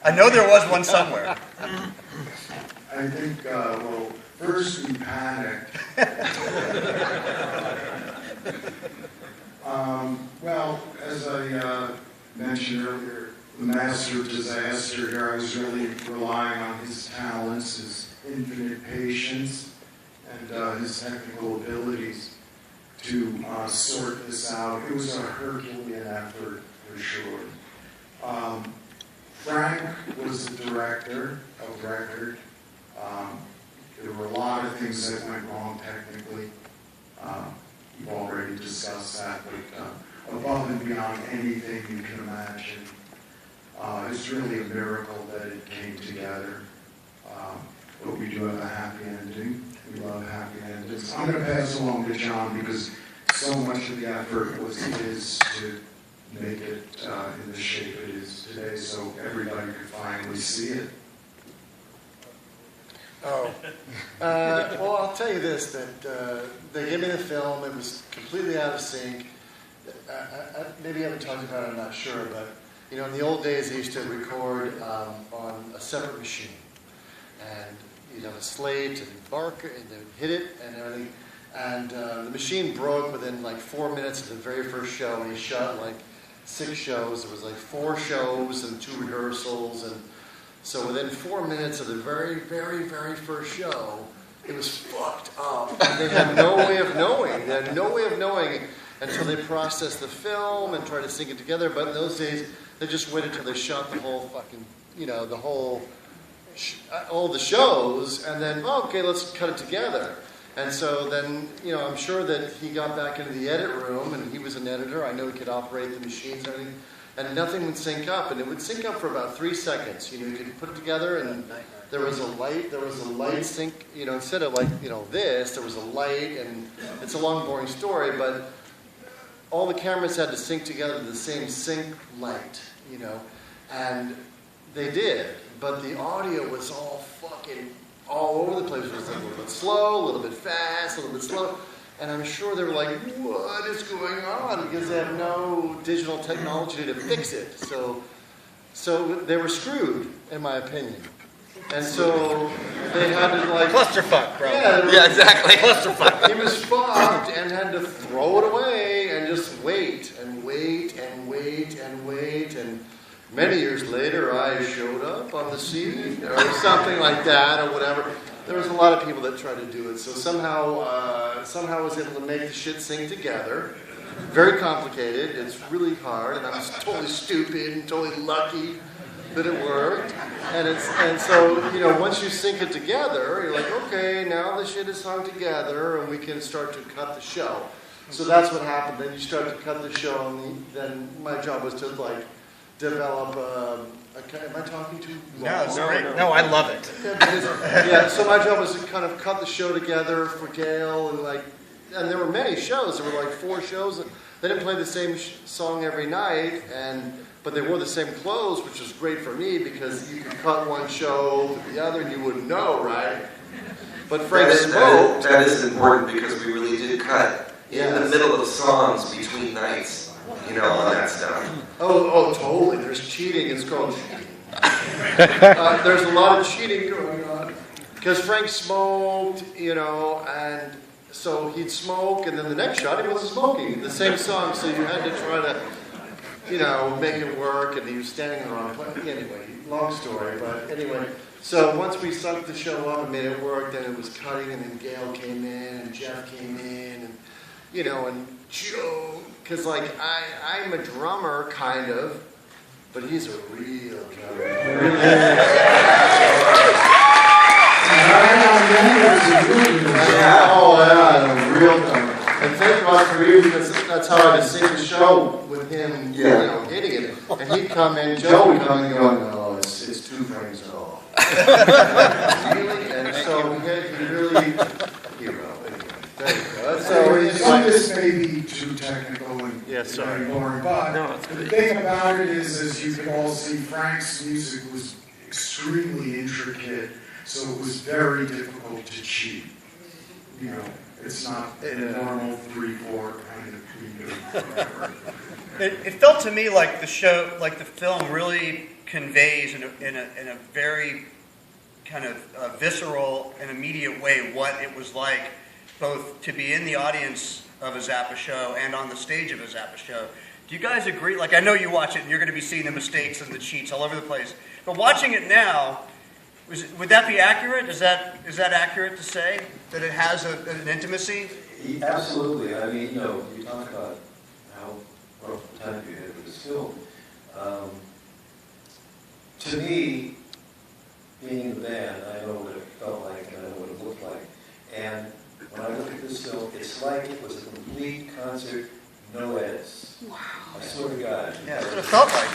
I know there was one somewhere. I think, well, first we panicked. Well, as I mentioned earlier, the master of disaster here, I was really relying on his talents, his infinite patience, and his technical abilities to sort this out. It was a Herculean effort, for sure. Frank was the director of record. There were a lot of things that went wrong technically. We've already discussed that, but above and beyond anything you can imagine, it's really a miracle that it came together. But we do have a happy ending. We love happy endings. I'm going to pass along to John because so much of the effort was his to make it in the shape it is today, so everybody could finally see it. Well, I'll tell you this, that they gave me the film, it was completely out of sync. Maybe I haven't talked about it, I'm not sure, but you know, in the old days they used to record on a separate machine. And you'd have a slate and bark, and they'd hit it and everything. And the machine broke within like 4 minutes of the very first show, and he shot like 6 shows. There was like 4 shows and 2 rehearsals, and so within 4 minutes of the very, very, very first show, it was fucked up. And they had no way of knowing. They had no way of knowing until they processed the film and tried to sync it together. But in those days, they just waited till they shot the whole fucking, you know, the whole, all the shows, and then, oh, okay, let's cut it together. And so then, you know, I'm sure that he got back into the edit room, and he was an editor. I know he could operate the machines and everything. And nothing would sync up, and it would sync up for about 3 seconds. You know, you could put it together, and there was a light sync. You know, instead of like, you know, this, there was a light, and it's a long, boring story, but all the cameras had to sync together to the same sync light, you know, and they did, but the audio was all fucking all over the place. It was like a little bit slow, a little bit fast, a little bit slow. And I'm sure they were like, what is going on? Because they have no digital technology to fix it. So they were screwed, in my opinion. And so they had to like... Clusterfuck, bro. Yeah, exactly. Clusterfuck. He was fucked and had to throw it away and just wait and wait and wait and wait. And many years later, I showed up on the scene or something like that or whatever. There was a lot of people that tried to do it. So somehow I was able to make the shit sing together. Very complicated. It's really hard. And I was totally stupid and totally lucky that it worked. And so, you know, once you sync it together, you're like, okay, now the shit is hung together and we can start to cut the show. So that's what happened. Then you start to cut the show, and then my job was to like develop am I talking too long? No, I love it. Yeah, so my job was to kind of cut the show together for Gail, and there were many shows. There were like 4 shows. They didn't play the same song every night, but they wore the same clothes, which was great for me because you could cut one show to the other and you wouldn't know, right? But Frank smoked. That is important because we really did cut in the middle of songs between nights, you know, on that stuff. Oh, totally. There's cheating. It's called cheating. There's a lot of cheating going on because Frank smoked, you know, and so he'd smoke, and then the next shot he wasn't smoking. The same song, so you had to try to, you know, make it work, and he was standing in the wrong place. Anyway, long story, but anyway. So once we sunk the show up and made it work, then it was cutting, and then Gail came in, and Jeff came in, and, you know, and Joe, because, like, I'm a drummer, kind of, but he's a real drummer. Yeah, real drummer. And thank God for you, because that's how I had to sing the show with him, you know, hitting it. And he'd come in, Joe would come in going, oh, it's 2 frames off. Really? And so he really, hero. So some of this may be too technical and very boring, but the thing about it is, as you can all see, Frank's music was extremely intricate, so it was very difficult to cheat. You know, it's not a normal 3/4 kind of 3/4. It felt to me like the show, like the film, really conveys in a very kind of visceral and immediate way what it was like, both to be in the audience of a Zappa show and on the stage of a Zappa show. Do you guys agree? Like, I know you watch it and you're going to be seeing the mistakes and the cheats all over the place, but watching it now, would that be accurate? Is that accurate to say that it has an intimacy? Absolutely. I mean, you talk about how rough time you had with this film. To me, being in the band, I know what it felt like and I know what it looked like. And when I look at this film, it's like it was a complete concert, no edits. Wow. I swear to God. Yeah, that's what it felt like.